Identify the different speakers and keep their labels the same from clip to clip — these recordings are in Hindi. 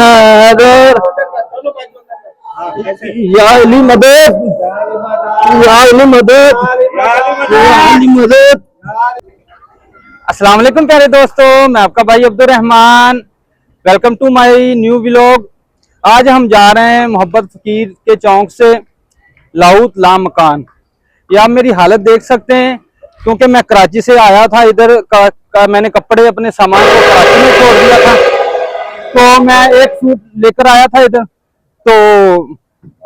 Speaker 1: हैदर या अली मदद, या अली मदद, या अली मदद। अस्सलाम वालेकुम प्यारे दोस्तों, मैं आपका भाई Abdul Rahman. Welcome to my new vlog. आज हम जा रहे हैं मोहब्बत फकीर के चौक से लाउत लामकान। ये आप मेरी हालत देख सकते हैं, क्योंकि मैं कराची से आया था। इधर मैंने कपड़े अपने सामान को कराची में छोड़ दिया था, तो मैं एक सूट लेकर आया था इधर। तो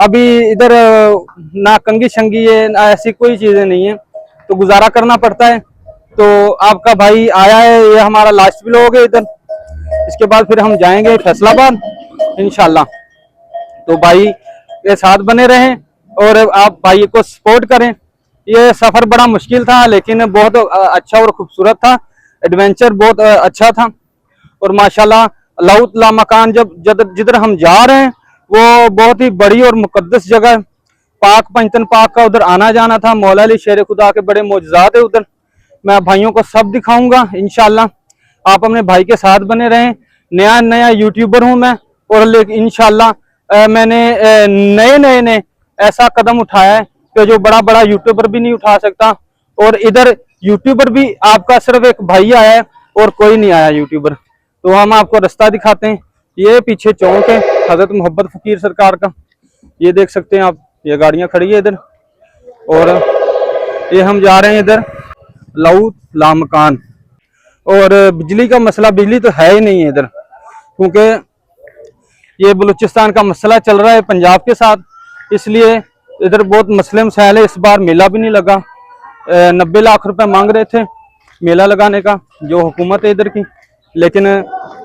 Speaker 1: अभी इधर ना कंगी शंगी है, ना ऐसी कोई चीजें नहीं है, तो गुजारा करना पड़ता है। तो आपका भाई आया है, ये हमारा लास्ट व्लॉग है इधर। इसके बाद फिर हम जाएंगे फैसलाबाद इंशाल्लाह। तो भाई के साथ बने रहें और आप भाई को सपोर्ट करें। ये सफर बड़ा मुश्किल था, लेकिन बहुत अच्छा और खूबसूरत था। एडवेंचर बहुत अच्छा था। और माशाल्लाह लाउत लामकान जिधर हम जा रहे हैं वो बहुत ही बड़ी और मुकद्दस जगह है। पाक पंचतन पाक का उधर आना जाना था। मौला अली शेर खुदा के बड़े मौजज़ात है उधर। मैं भाइयों को सब दिखाऊंगा इंशाल्लाह। आप अपने भाई के साथ बने रहें। नया यूट्यूबर हूं मैं, और लेकिन इंशाल्लाह मैंने नए ने ऐसा कदम उठाया है कि जो बड़ा यूट्यूबर भी नहीं उठा सकता। और इधर यूट्यूबर भी आपका सिर्फ एक भाई आया है और कोई नहीं आया यूट्यूबर। तो हम आपको रास्ता दिखाते हैं। ये पीछे चौक है हजरत मोहब्बत फकीर सरकार का, ये देख सकते हैं आप। ये गाड़ियां खड़ी है इधर, और ये हम जा रहे हैं इधर लाउत लामकान। और बिजली का मसला, बिजली तो है ही नहीं है इधर, क्योंकि ये बलूचिस्तान का मसला चल रहा है पंजाब के साथ, इसलिए इधर बहुत मसले मसाइल है। इस बार मेला भी नहीं लगा। 90 लाख रुपए मांग रहे थे मेला लगाने का, जो हुकूमत है इधर की, लेकिन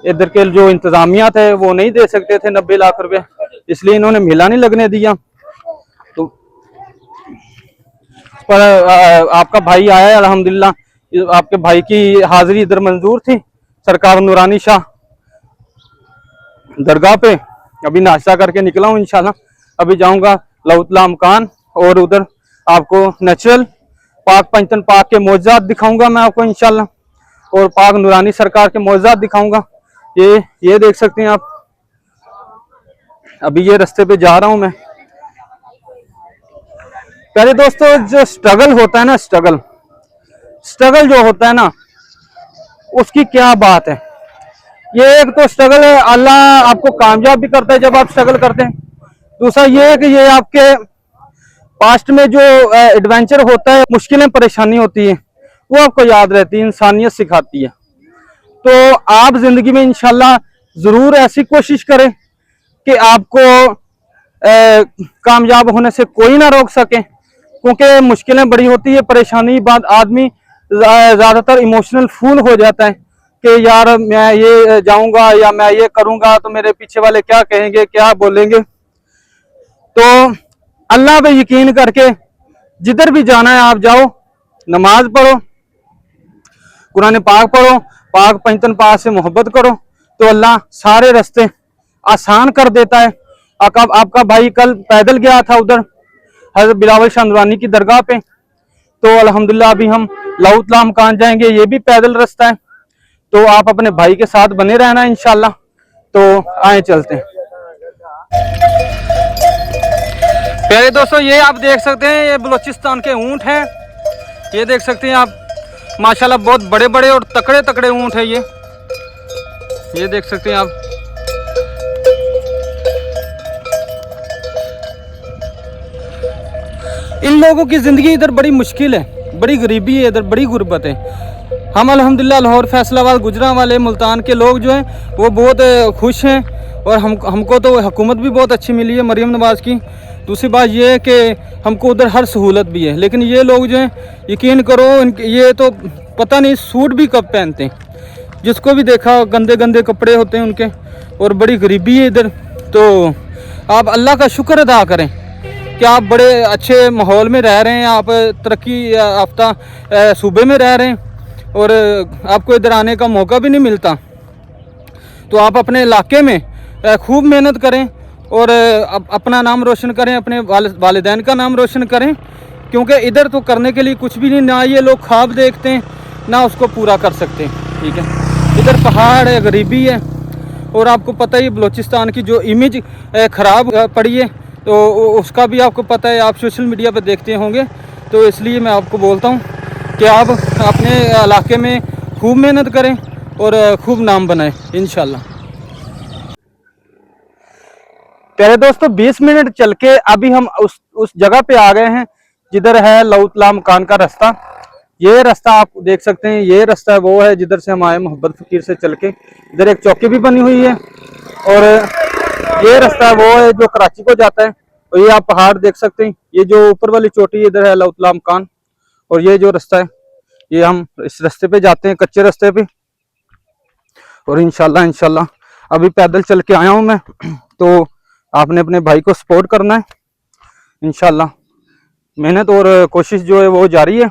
Speaker 1: इधर के जो इंतजामिया थे वो नहीं दे सकते थे 90 लाख रुपए, इसलिए इन्होंने मेला नहीं लगने दिया। तो पर आपका भाई आया है अल्हम्दुलिल्लाह। आपके भाई की हाजिरी इधर मंजूर थी सरकार नूरानी शाह दरगाह पे। अभी नाश्ता करके निकला हूँ इंशाल्लाह। अभी जाऊंगा लाउत लामकान, और उधर आपको नेचुरल पाक पंचतन पाक के मौजज़ात दिखाऊंगा मैं आपको इंशाल्लाह, और पाक नूरानी सरकार के मौजज़ात दिखाऊंगा। ये देख सकते हैं आप। अभी ये रास्ते पे जा रहा हूं मैं। प्यारे दोस्तों, जो स्ट्रगल होता है ना, स्ट्रगल जो होता है ना, उसकी क्या बात है। ये एक तो स्ट्रगल है, अल्लाह आपको कामयाब भी करता है जब आप स्ट्रगल करते हैं। दूसरा ये है कि ये आपके पास्ट में जो एडवेंचर होता है, मुश्किलें परेशानी होती है, वो आपको याद रहती है, इंसानियत सिखाती है। तो आप जिंदगी में इंशाल्लाह जरूर ऐसी कोशिश करें कि आपको कामयाब होने से कोई ना रोक सके, क्योंकि मुश्किलें बड़ी होती है, परेशानी बाद आदमी ज्यादातर इमोशनल फूल हो जाता है कि यार मैं ये जाऊंगा या मैं ये करूंगा तो मेरे पीछे वाले क्या कहेंगे, क्या बोलेंगे। तो अल्लाह पे यकीन करके जिधर भी जाना है आप जाओ, नमाज पढ़ो, कुरान पाक पढ़ो, पाक पंचतन पाक से मोहब्बत करो, तो अल्लाह सारे रास्ते आसान कर देता है। आपका भाई कल पैदल गया था उधर हजरत बिलावल शाह नूरानी की दरगाह पे। तो अल्हम्दुलिल्लाह अभी हम लाउत लामकान जाएंगे, ये भी पैदल रास्ता है। तो आप अपने भाई के साथ बने रहना इंशाल्लाह। तो आए चलते हैं। प्यारे दोस्तों, ये आप देख सकते हैं, ये बलूचिस्तान के ऊंट हैं। ये देख सकते हैं आप, माशाल्लाह बहुत बड़े बड़े और तकड़े ऊंट है ये देख सकते हैं आप। इन लोगों की ज़िंदगी इधर बड़ी मुश्किल है, बड़ी गरीबी है, इधर बड़ी गुर्बत है। हम अल्हम्दुलिल्लाह लाहौर फैसलाबाद गुजरांवाले मुल्तान के लोग जो हैं वो बहुत खुश हैं, और हमको तो हुकूमत भी बहुत अच्छी मिली है मरीम नवाज़ की। दूसरी बात ये है कि हमको उधर हर सहूलत भी है, लेकिन ये लोग जो हैं, यकीन करो, ये तो पता नहीं सूट भी कब पहनते हैं। जिसको भी देखा गंदे कपड़े होते हैं उनके, और बड़ी गरीबी है इधर। तो आप अल्लाह का शुक्र अदा करें कि आप बड़े अच्छे माहौल में रह रहे हैं, आप तरक्की याफ्ता सूबे में रह रहे हैं, और आपको इधर आने का मौका भी नहीं मिलता। तो आप अपने इलाके में खूब मेहनत करें और अपना नाम रोशन करें, अपने वालिदैन का नाम रोशन करें, क्योंकि इधर तो करने के लिए कुछ भी नहीं, ना ये लोग ख्वाब देखते हैं ना उसको पूरा कर सकते हैं। ठीक है, इधर पहाड़ है, गरीबी है, और आपको पता ही बलूचिस्तान की जो इमेज ख़राब पड़ी है, तो उसका भी आपको पता है, आप सोशल मीडिया पर देखते होंगे। तो इसलिए मैं आपको बोलता हूँ कि आप अपने इलाके में खूब मेहनत करें और खूब नाम बनाएं इंशाल्लाह। प्यारे दोस्तों, 20 मिनट चल के अभी हम उस जगह पे आ गए हैं जिधर है लौतला मकान का रास्ता। ये रास्ता आप देख सकते हैं, ये रास्ता वो है जिधर से हम आए मोहब्बत फकीर से चल के। इधर एक चौकी भी बनी हुई है और ये रास्ता वो है जो कराची को जाता है। और ये आप पहाड़ देख सकते हैं, ये जो ऊपर वाली चोटी इधर है लौतला मकान। और ये जो रास्ता है, ये हम इस रास्ते पे जाते हैं, कच्चे रास्ते पे। और इंशाल्लाह इंशाल्लाह अभी पैदल चल के आया हूँ मैं, तो आपने अपने भाई को सपोर्ट करना है इंशाल्लाह। मेहनत और कोशिश जो है वो जारी है,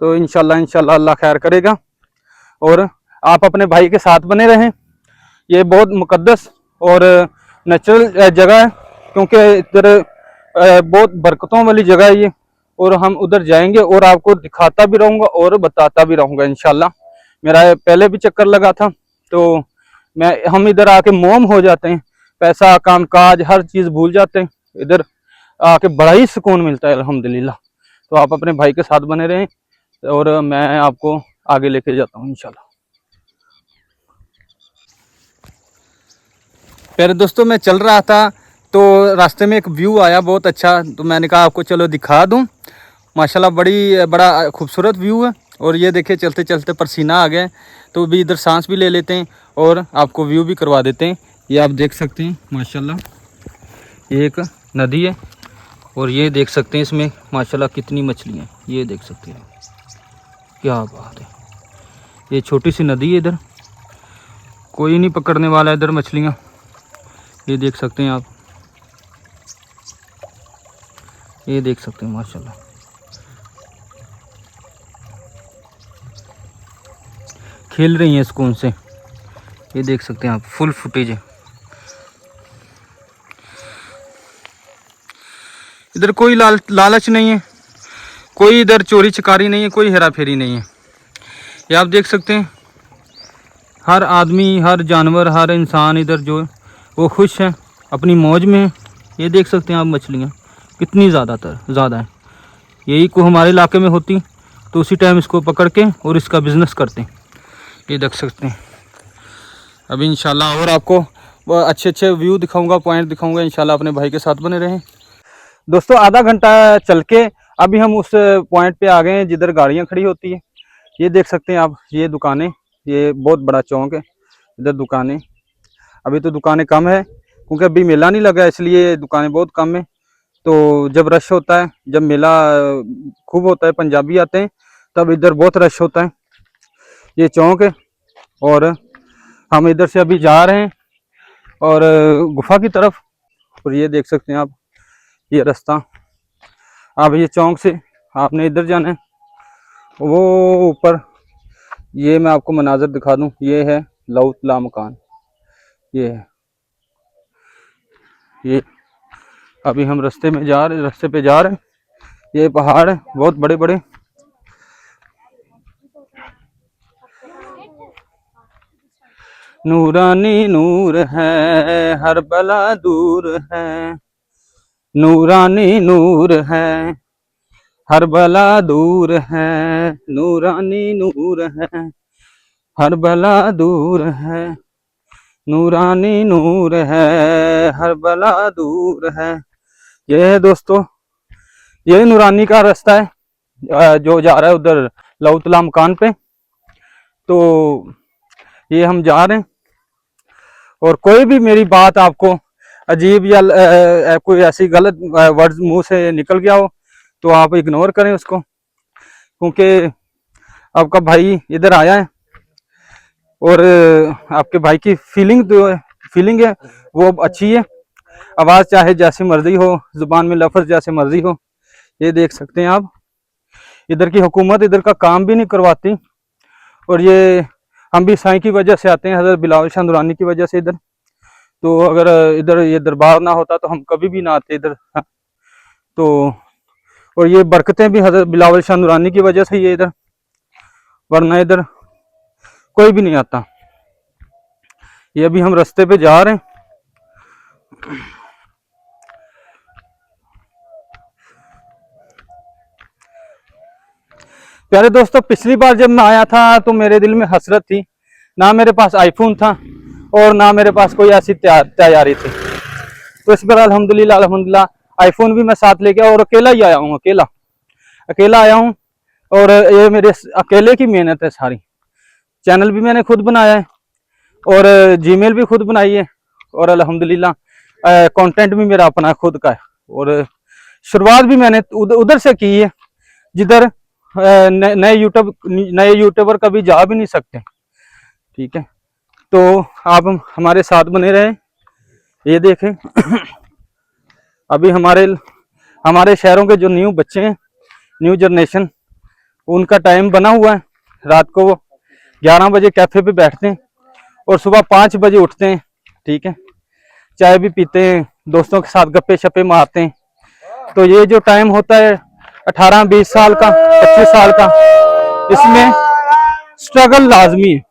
Speaker 1: तो इंशाल्लाह इंशाल्लाह अल्लाह खैर करेगा। और आप अपने भाई के साथ बने रहें। ये बहुत मुकद्दस और नेचुरल जगह है, क्योंकि इधर बहुत बरकतों वाली जगह है ये। और हम उधर जाएंगे और आपको दिखाता भी रहूँगा और बताता भी रहूँगा इंशाल्लाह। मेरा पहले भी चक्कर लगा था, तो हम इधर आके मोम हो जाते हैं, पैसा काम काज हर चीज़ भूल जाते हैं। इधर आके बड़ा ही सुकून मिलता है अल्हम्दुलिल्लाह। तो आप अपने भाई के साथ बने रहें और मैं आपको आगे लेके जाता हूँ इंशाल्लाह। प्यारे दोस्तों, मैं चल रहा था तो रास्ते में एक व्यू आया बहुत अच्छा, तो मैंने कहा आपको चलो दिखा दूं। माशाल्लाह बड़ा खूबसूरत व्यू है। और ये देखिए चलते चलते पसीना आ गया, तो अभी इधर सांस भी ले लेते हैं और आपको व्यू भी करवा देते हैं। ये आप देख सकते हैं माशाल्लाह, ये एक नदी है और ये देख सकते हैं इसमें माशाल्लाह कितनी मछलियाँ, ये देख सकते हैं, क्या बात है। ये छोटी सी नदी है, इधर कोई नहीं पकड़ने वाला है इधर मछलियाँ। ये देख सकते हैं आप, ये देख सकते हैं माशाल्लाह, खेल रही हैं सुकून से। ये देख सकते हैं आप, फुल फुटेज है। इधर कोई लालच नहीं है, कोई इधर चोरी चकारी नहीं है, कोई हेरा फेरी नहीं है। ये आप देख सकते हैं, हर आदमी, हर जानवर, हर इंसान इधर जो है वो खुश है, अपनी मौज में है। ये देख सकते हैं आप, मछलियाँ कितनी ज़्यादा है। यही को हमारे इलाके में होती तो उसी टाइम इसको पकड़ के और इसका बिज़नेस करते हैं। ये देख सकते हैं। अभी इंशाल्लाह और आपको अच्छे अच्छे व्यू दिखाऊंगा, पॉइंट दिखाऊंगा इंशाल्लाह। अपने भाई के साथ बने रहें दोस्तों। आधा घंटा चल के अभी हम उस पॉइंट पे आ गए हैं जिधर गाड़ियाँ खड़ी होती है। ये देख सकते हैं आप, ये दुकानें, ये बहुत बड़ा चौक है, इधर दुकानें। अभी तो दुकानें कम है क्योंकि अभी मेला नहीं लगा, इसलिए दुकानें बहुत कम है। तो जब रश होता है, जब मेला खूब होता है, पंजाबी आते हैं, तब इधर बहुत रश होता है। ये चौक है और हम इधर से अभी जा रहे हैं और गुफा की तरफ। और ये देख सकते हैं आप, ये रास्ता। अब ये चौक से आपने इधर जाना है, वो ऊपर ये मैं आपको मनाजर दिखा दूं, ये है लौतला मकान। ये है, ये अभी हम रास्ते पे जा रहे हैं। ये पहाड़ है बहुत बड़े बड़े। नूरानी नूर है, हर बला दूर है। नूरानी नूर है, हर बला दूर है। नूरानी नूर है, हर बला दूर है। नूरानी नूर है, हर बला दूर है। ये है दोस्तों, ये नूरानी का रास्ता है जो जा रहा है उधर लौतला मकान पे। तो ये हम जा रहे हैं। और कोई भी मेरी बात आपको अजीब या कोई ऐसी गलत वर्ड्स मुंह से निकल गया हो तो आप इग्नोर करें उसको, क्योंकि आपका भाई इधर आया है और आपके भाई की फीलिंग है वो अच्छी है। आवाज़ चाहे जैसी मर्जी हो, जुबान में लफ्ज़ जैसे मर्जी हो। ये देख सकते हैं आप, इधर की हुकूमत इधर का काम भी नहीं करवाती। और ये हम भी साईं की वजह से आते हैं, हज़रत बिलावल शाह नूरानी की वजह से इधर। तो अगर इधर ये दरबार ना होता तो हम कभी भी ना आते इधर। तो और ये बरकतें भी हज़रत बिलावल शाह नूरानी की वजह से ये इधर, वरना इधर कोई भी नहीं आता। ये अभी हम रास्ते पे जा रहे हैं। प्यारे दोस्तों, पिछली बार जब मैं आया था तो मेरे दिल में हसरत थी, ना मेरे पास आईफोन था और ना मेरे पास कोई ऐसी तैयारी थी। तो इस बार अल्हम्दुलिल्लाह अल्हम्दुलिल्लाह आईफोन भी मैं साथ लेके और अकेला ही आया हूँ, अकेला आया हूँ। और ये मेरे अकेले की मेहनत है सारी। चैनल भी मैंने खुद बनाया है और जीमेल भी खुद बनाई है और अल्हम्दुलिल्लाह कंटेंट भी मेरा अपना खुद का है। और शुरुआत भी मैंने उधर से की है जिधर नए यूट्यूबर कभी जा भी नहीं सकते। ठीक है, तो आप हमारे साथ बने रहें। ये देखें अभी हमारे शहरों के जो न्यू बच्चे हैं, न्यू जनरेशन, उनका टाइम बना हुआ है। रात को वो 11 बजे कैफे पे बैठते हैं और सुबह 5 बजे उठते हैं। ठीक है, चाय भी पीते हैं, दोस्तों के साथ गप्पे शप्पे मारते हैं। तो ये जो टाइम होता है 18-20 साल का, 25 साल का, इसमें स्ट्रगल लाजमी है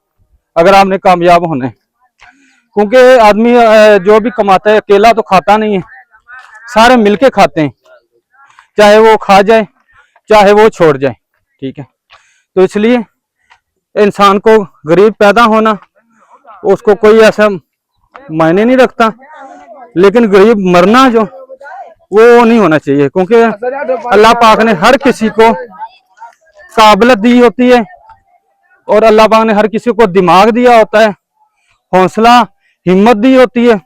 Speaker 1: अगर आपने कामयाब होना है। क्योंकि आदमी जो भी कमाता है अकेला तो खाता नहीं है, सारे मिलके खाते हैं, चाहे वो खा जाए चाहे वो छोड़ जाए। ठीक है, तो इसलिए इंसान को गरीब पैदा होना उसको कोई ऐसा मायने नहीं रखता, लेकिन गरीब मरना जो वो नहीं होना चाहिए। क्योंकि अल्लाह पाक ने हर किसी को काबिलियत दी होती है और अल्लाह पाक ने हर किसी को दिमाग दिया होता है, हौसला हिम्मत दी होती है।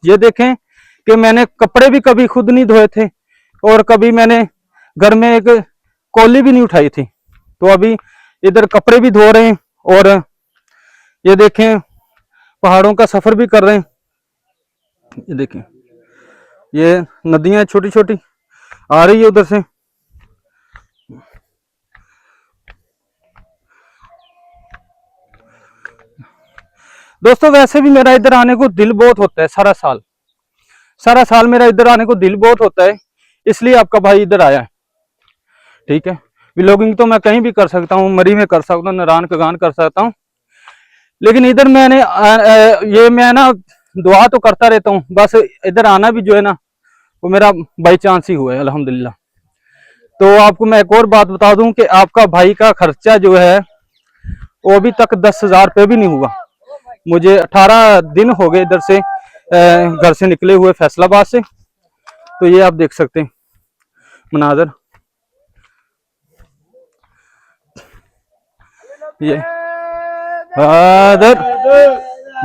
Speaker 1: ये देखें कि मैंने कपड़े भी कभी खुद नहीं धोए थे और कभी मैंने घर में एक कौली भी नहीं उठाई थी। तो अभी इधर कपड़े भी धो रहे हैं और ये देखें पहाड़ों का सफर भी कर रहे हैं। ये देखें ये नदियां छोटी छोटी आ रही है उधर से। दोस्तों वैसे भी मेरा इधर आने को दिल बहुत होता है, सारा साल मेरा इधर आने को दिल बहुत होता है, इसलिए आपका भाई इधर आया है। ठीक है, व्लॉगिंग तो मैं कहीं भी कर सकता हूँ, मरी में कर सकता हूँ, नारायण कगान कर सकता हूँ, लेकिन इधर मैंने ये मैं ना दुआ तो करता रहता हूँ, बस इधर आना भी जो है ना वो मेरा बाई चांस ही हुआ है अल्हम्दुलिल्लाह। तो आपको मैं एक और बात बता दूं कि आपका भाई का खर्चा जो है वो अभी तक 10,000 रुपये भी नहीं हुआ। मुझे 18 दिन हो गए इधर से घर से निकले हुए फैसलाबाद से। तो ये आप देख सकते हैं मनाजर, ये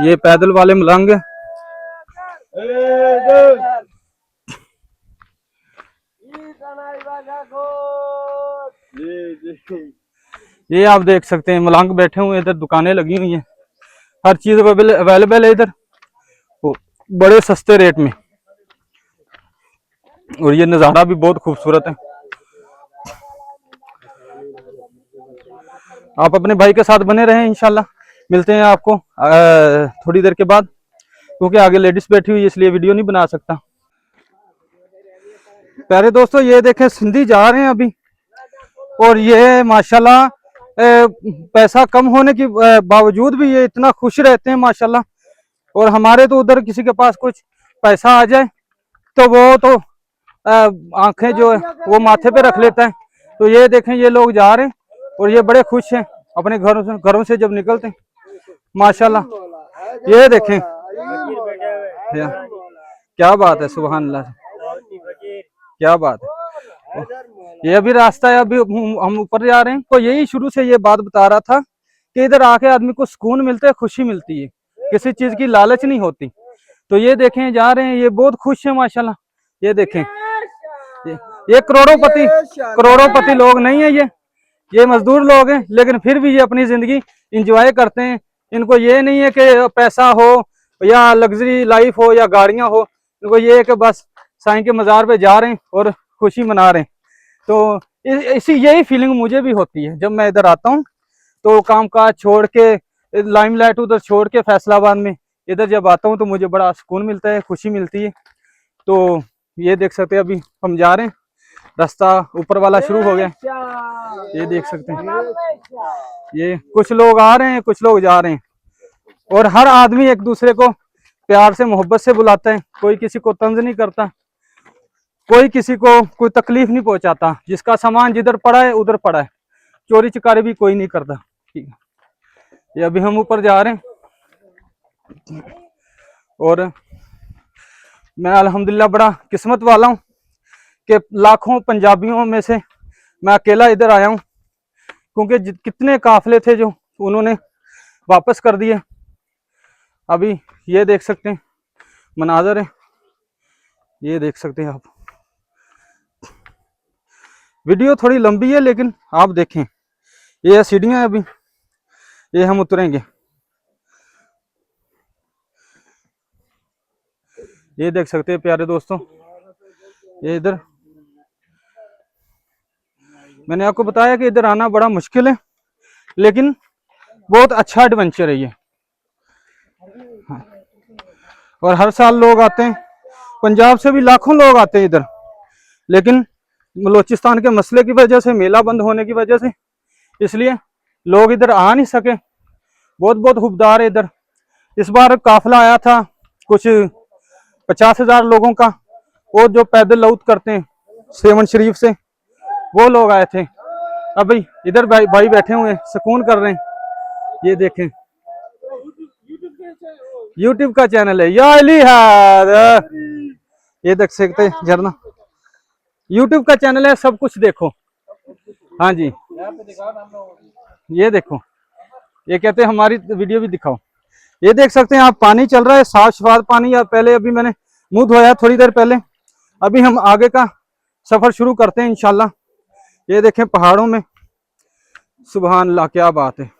Speaker 1: ये पैदल वाले मलंग ये आप देख सकते हैं मलंग बैठे हुए, इधर दुकानें लगी हुई हैं, हर चीज अवेलेबल है इधर बड़े सस्ते रेट में। और ये नज़ारा भी बहुत खूबसूरत है। आप अपने भाई के साथ बने रहें, इंशाल्लाह मिलते हैं आपको थोड़ी देर के बाद, क्योंकि आगे लेडीज बैठी हुई है इसलिए वीडियो नहीं बना सकता। प्यारे दोस्तों ये देखें सिंधी जा रहे हैं अभी, और ये माशाल्लाह पैसा कम होने के बावजूद भी ये इतना खुश रहते हैं माशाल्लाह। और हमारे तो उधर किसी के पास कुछ पैसा आ जाए तो वो तो आंखें जो है वो माथे पे रख लेता है। तो ये देखें ये लोग जा रहे हैं और ये बड़े खुश हैं अपने घरों से जब निकलते हैं माशाल्लाह। ये देखें क्या बात है, सुभान अल्लाह, क्या बात है। ये अभी रास्ता है, अभी हम ऊपर जा रहे हैं। तो यही शुरू से ये बात बता रहा था कि इधर आके आदमी को सुकून मिलता है, खुशी मिलती है, किसी चीज की लालच नहीं होती। तो ये देखें जा रहे हैं, ये बहुत खुश है माशाल्लाह। ये देखें ये करोड़ों पति लोग नहीं है, ये मजदूर लोग हैं, लेकिन फिर भी ये अपनी जिंदगी इंजॉय करते हैं। इनको ये नहीं है कि पैसा हो या लग्जरी लाइफ हो या गाड़ियां हो, इनको ये है कि बस साईं के मज़ार पे जा रहे हैं और खुशी मना रहे हैं। तो यही फीलिंग मुझे भी होती है जब मैं इधर आता हूँ। तो काम काज छोड़ के, लाइमलाइट उधर छोड़ के फैसलाबाद में इधर जब आता हूँ तो मुझे बड़ा सुकून मिलता है, खुशी मिलती है। तो ये देख सकते हैं अभी हम जा रहे हैं, रास्ता ऊपर वाला शुरू हो गया, ये देख सकते हैं। ये कुछ लोग आ रहे हैं कुछ लोग जा रहे हैं। और हर आदमी एक दूसरे को प्यार से मोहब्बत से बुलाता है, कोई किसी को तंज नहीं करता, कोई किसी को कोई तकलीफ नहीं पहुंचाता, जिसका सामान जिधर पड़ा है उधर पड़ा है, चोरी चकारी भी कोई नहीं करता। ठीक है, ये अभी हम ऊपर जा रहे हैं और मैं अल्हम्दुलिल्लाह बड़ा किस्मत वाला हूँ कि लाखों पंजाबियों में से मैं अकेला इधर आया हूँ, क्योंकि कितने काफिले थे जो उन्होंने वापस कर दिए। अभी ये देख सकते हैं मनाजर है, ये देख सकते हैं आप। वीडियो थोड़ी लंबी है लेकिन आप देखें, ये सीढ़ियाँ अभी ये हम उतरेंगे। ये देख सकते हैं प्यारे दोस्तों, ये इधर मैंने आपको बताया कि इधर आना बड़ा मुश्किल है, लेकिन बहुत अच्छा एडवेंचर है ये। और हर साल लोग आते हैं, पंजाब से भी लाखों लोग आते हैं इधर, लेकिन बलोचिस्तान के मसले की वजह से, मेला बंद होने की वजह से, इसलिए लोग इधर आ नहीं सके। बहुत बहुत हुबदार है इधर। इस बार काफिला आया था कुछ 50,000 लोगों का, वो जो पैदल लौट करते हैं सेवन शरीफ से, वो लोग आए थे। अभी इधर भाई बैठे हुए हैं, सुकून कर रहे हैं। ये देखें, यूट्यूब का चैनल है या अली है, ये देख सकते हैं झरना, यूट्यूब का चैनल है, सब कुछ देखो। हाँ जी, ये देखो, ये कहते हैं हमारी वीडियो भी दिखाओ। ये देख सकते हैं आप, पानी चल रहा है, साफ शफाफ पानी। या पहले अभी मैंने मुंह धोया थोड़ी देर पहले। अभी हम आगे का सफर शुरू करते हैं इंशाल्लाह। ये देखें पहाड़ों में, सुभान अल्लाह, क्या बात है,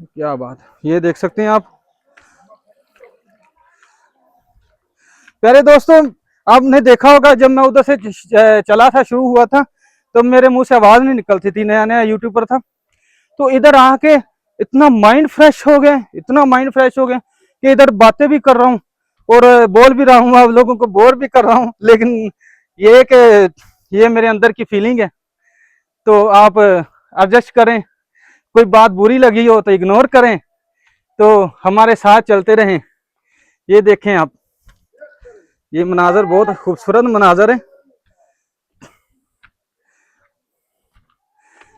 Speaker 1: क्या बात है। ये देख सकते हैं आप प्यारे दोस्तों, आपने देखा होगा जब मैं उधर से चला था, शुरू हुआ था, तो मेरे मुंह से आवाज नहीं निकलती थी, नया नया यूट्यूबर था। तो इधर आके इतना माइंड फ्रेश हो गया, इतना माइंड फ्रेश हो गया कि इधर बातें भी कर रहा हूँ और बोल भी रहा हूँ, आप लोगों को बोर भी कर रहा हूँ। लेकिन ये कि ये मेरे अंदर की फीलिंग है, तो आप एडजस्ट करें। कोई बात बुरी लगी हो तो इग्नोर करें, तो हमारे साथ चलते रहें। ये देखें आप, ये मनाजर बहुत खूबसूरत मनाजर है।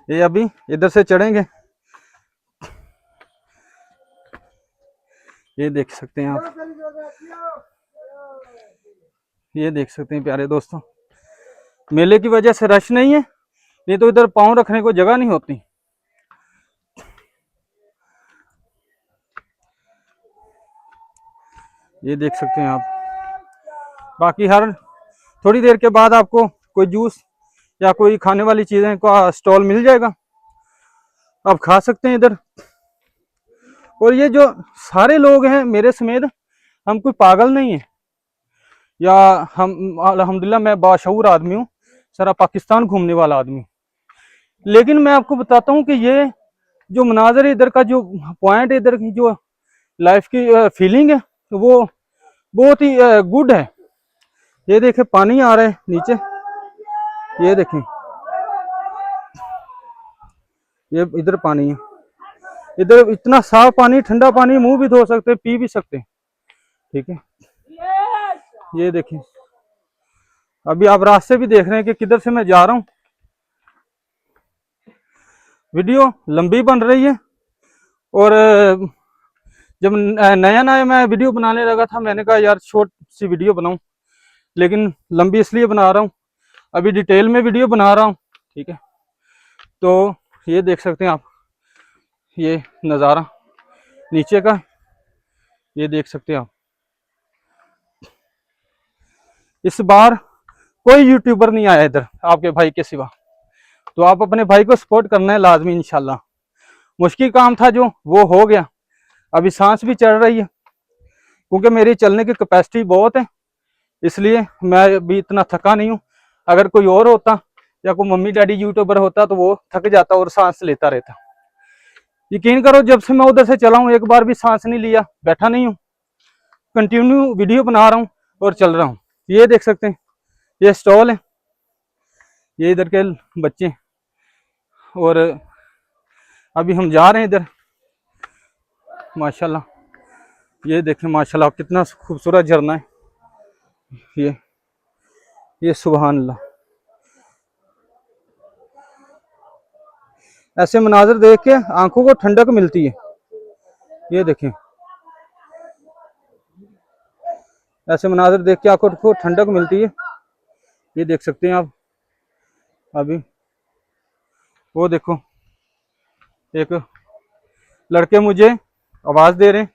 Speaker 1: ये अभी इधर से चढ़ेंगे, ये देख सकते हैं आप, ये देख सकते हैं प्यारे दोस्तों। मेले की वजह से रश नहीं है, नहीं तो इधर पाँव रखने को जगह नहीं होती। ये देख सकते हैं आप। बाकी हर थोड़ी देर के बाद आपको कोई जूस या कोई खाने वाली चीजें का स्टॉल मिल जाएगा, आप खा सकते हैं इधर। और ये जो सारे लोग हैं मेरे समेत, हम कोई पागल नहीं है, या हम अल्हम्दुलिल्लाह मैं बाशऊर आदमी हूँ, सारा पाकिस्तान घूमने वाला आदमी। लेकिन मैं आपको बताता हूँ कि ये जो मनाजर है इधर का, जो पॉइंट है इधर की, जो लाइफ की फीलिंग है, वो बहुत ही गुड है। ये देखें पानी आ रहा है नीचे, ये देखें, ये इधर पानी है, इधर इतना साफ पानी, ठंडा पानी, मुंह भी धो सकते, पी भी सकते। ठीक है, ये देखें। अभी आप रास्ते भी देख रहे हैं कि किधर से मैं जा रहा हूँ। वीडियो लंबी बन रही है, और जब नया नया मैं वीडियो बनाने लगा था, मैंने कहा यार शॉर्ट सी वीडियो बनाऊं, लेकिन लंबी इसलिए बना रहा हूँ, अभी डिटेल में वीडियो बना रहा हूँ। ठीक है, तो ये देख सकते हैं आप, ये नज़ारा नीचे का, ये देख सकते हैं आप। इस बार कोई यूट्यूबर नहीं आया इधर आपके भाई के सिवा, तो आप अपने भाई को सपोर्ट करना है लाजमी इंशाल्लाह। मुश्किल काम था जो, वो हो गया। अभी सांस भी चढ़ रही है, क्योंकि मेरी चलने की कैपेसिटी बहुत है, इसलिए मैं अभी इतना थका नहीं हूँ। अगर कोई और होता या कोई मम्मी डैडी यूट्यूबर होता तो वो थक जाता और सांस लेता रहता। यकीन करो, जब से मैं उधर से चला हूँ एक बार भी सांस नहीं लिया, बैठा नहीं हूँ, कंटिन्यू वीडियो बना रहा हूँ और चल रहा हूँ। ये देख सकते हैं, ये स्टॉल है, ये इधर के बच्चे। और अभी हम जा रहे हैं इधर, माशाल्लाह, ये देखें माशाल्लाह कितना खूबसूरत झरना है ये सुभान अल्लाह। ऐसे मनाजर देख के आंखों को ठंडक मिलती है। ये देखें, ऐसे मनाजर देख के आंखों को ठंडक मिलती है। ये देख सकते हैं आप। अभी वो देखो, एक लड़के मुझे आवाज दे रहे हैं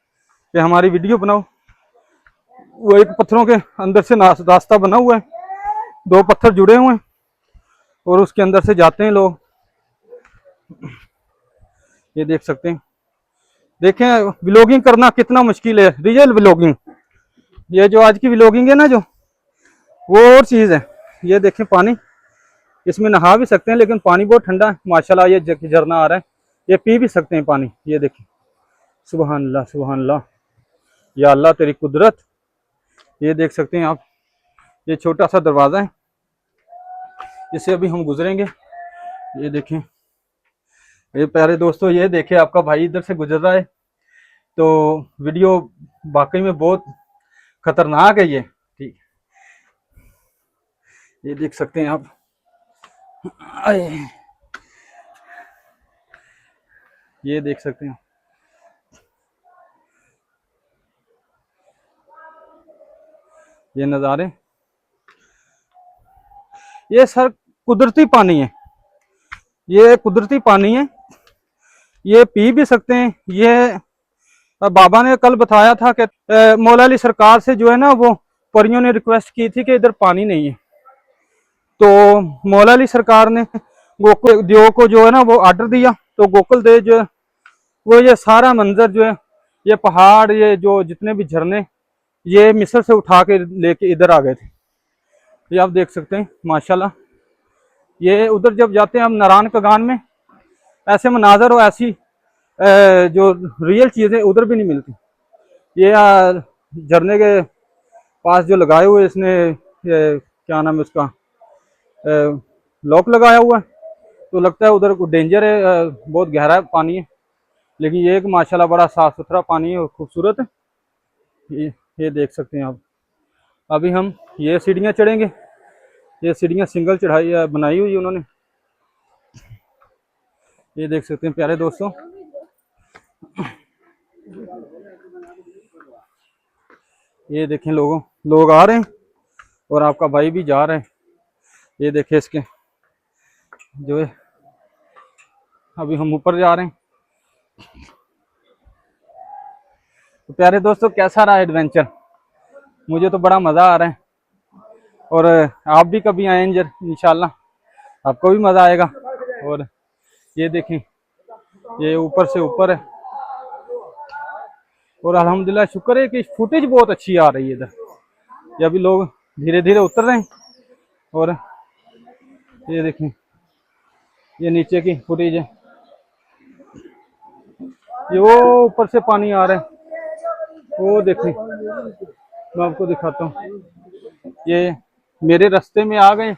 Speaker 1: कि हमारी वीडियो बनाओ। वो एक पत्थरों के अंदर से रास्ता बना हुआ है, 2 पत्थर जुड़े हुए हैं और उसके अंदर से जाते हैं लोग। ये देख सकते हैं। देखें व्लॉगिंग करना कितना मुश्किल है, रियल व्लॉगिंग। ये जो आज की व्लॉगिंग है ना, जो वो और चीज है। ये देखें पानी, इसमें नहा भी सकते हैं लेकिन पानी बहुत ठंडा है माशाल्लाह। ये झरना आ रहा है, ये पी भी सकते हैं पानी। ये देखें, सुभान अल्लाह सुभान अल्लाह, या अल्लाह तेरी कुदरत। ये देख सकते हैं आप, ये छोटा सा दरवाजा है, इससे अभी हम गुजरेंगे। ये देखें, ये प्यारे दोस्तों, ये देखें आपका भाई इधर से गुजर रहा है। तो वीडियो वाकई में बहुत खतरनाक है ये। ठीक, ये देख सकते हैं आप। ये देख सकते हैं, ये नज़ारे। ये सर कुदरती पानी है, ये कुदरती पानी है, ये पी भी सकते हैं। ये बाबा ने कल बताया था कि मौला अली सरकार से जो है ना, वो परियों ने रिक्वेस्ट की थी कि इधर पानी नहीं है। तो मौला अली सरकार ने गोकुल देव को जो है ना वो आर्डर दिया। तो गोकुल देव जो है वो ये सारा मंजर जो है, ये पहाड़, ये जो जितने भी झरने, ये मिस्र से उठा के लेके इधर आ गए थे। ये आप देख सकते हैं माशाल्लाह। ये उधर जब जाते हैं हम नारायण कगान में, ऐसे मनाजर और ऐसी जो रियल चीज़ें उधर भी नहीं मिलती। ये झरने के पास जो लगाए हुए इसने, ये क्या नाम है उसका, लॉक लगाया हुआ है। तो लगता है उधर डेंजर है, बहुत गहरा पानी है। लेकिन ये एक माशाल्लाह बड़ा साफ सुथरा पानी है और खूबसूरत है। ये देख सकते हैं आप। अभी हम ये सीढ़ियाँ चढ़ेंगे। ये सीढ़ियाँ सिंगल चढ़ाई बनाई हुई उन्होंने। ये देख सकते हैं प्यारे दोस्तों। ये देखें, लोग आ रहे हैं और आपका भाई भी जा रहा है। ये देखें इसके जो है, अभी हम ऊपर जा रहे हैं। तो प्यारे दोस्तों, कैसा रहा एडवेंचर? मुझे तो बड़ा मज़ा आ रहा है और आप भी कभी आए इंशाल्लाह आपको भी मज़ा आएगा। और ये देखें, ये ऊपर से ऊपर है और अल्हम्दुलिल्लाह शुक्र है कि फुटेज बहुत अच्छी आ रही है इधर। ये अभी लोग धीरे धीरे उतर रहे हैं और ये देखें, ये नीचे की फुटेज है। ये वो ऊपर से पानी आ रहा है, वो देखें, मैं आपको दिखाता हूँ। ये मेरे रास्ते में आ गए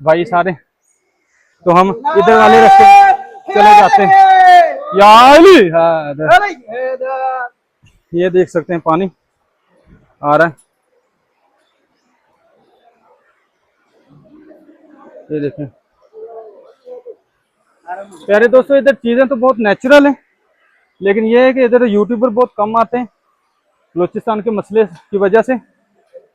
Speaker 1: भाई सारे, तो हम इधर वाले रास्ते चले जाते हैं। ये देख सकते हैं पानी आ रहा है। ये देखें प्यारे दोस्तों, इधर चीजें तो बहुत नेचुरल हैं, लेकिन ये है कि इधर यूट्यूबर बहुत कम आते हैं बलूचिस्तान के मसले की वजह से।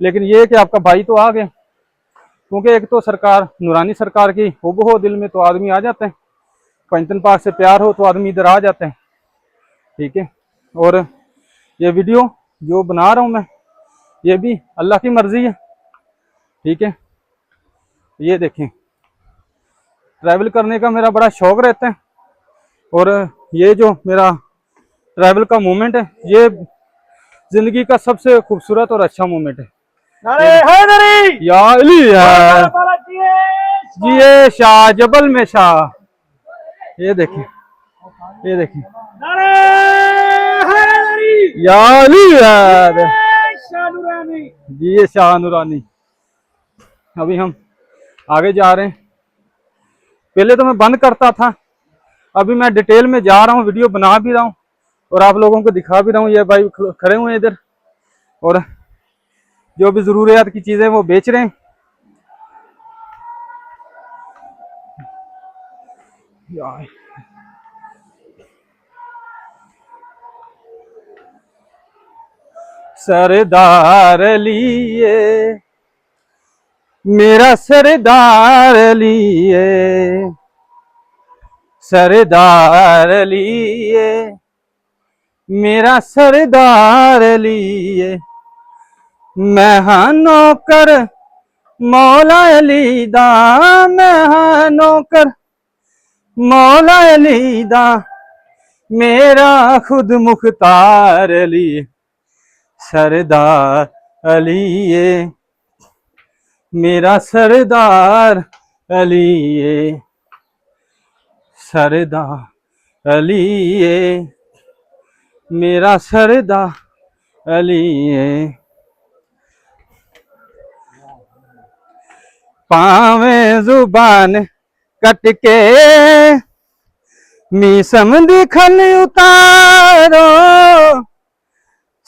Speaker 1: लेकिन ये है कि आपका भाई तो आ गए, क्योंकि एक तो सरकार, नूरानी सरकार की हुब हो दिल में तो आदमी आ जाते हैं, पंचतन पाक से प्यार हो तो आदमी इधर आ जाते हैं। ठीक है, और ये वीडियो जो बना रहा हूँ मैं, ये भी अल्लाह की मर्जी है। ठीक है, ये देखें, ट्रैवल करने का मेरा बड़ा शौक रहता है और ये जो मेरा ट्रैवल का मोमेंट है, ये जिंदगी का सबसे खूबसूरत और अच्छा मोमेंट है। या अली जी शाह, जबल में शाह। ये देखें, ये देखें, या अली जी, ये शाह नूरानी। अभी हम आगे जा रहे हैं। पहले तो मैं बंद करता था, अभी मैं डिटेल में जा रहा हूँ, वीडियो बना भी रहा हूँ और आप लोगों को दिखा भी रहा हूँ। ये भाई खड़े हुए हैं इधर और जो भी जरूरियात की चीजें वो बेच रहे हैं। सरदार लिए मेरा सरदार लिए, सरदार लिए मेरा सरदार लिए, मैं हाँ नौकर मौला अली दा, मैं हाँ नौकर मौला अली दा, मेरा खुद मुख्तार अली, सरदार अली मेरा सरदार अली, सरदार अली मेरा सरदार अली। पावे जुबान कट के मीसम दिखल उतारो,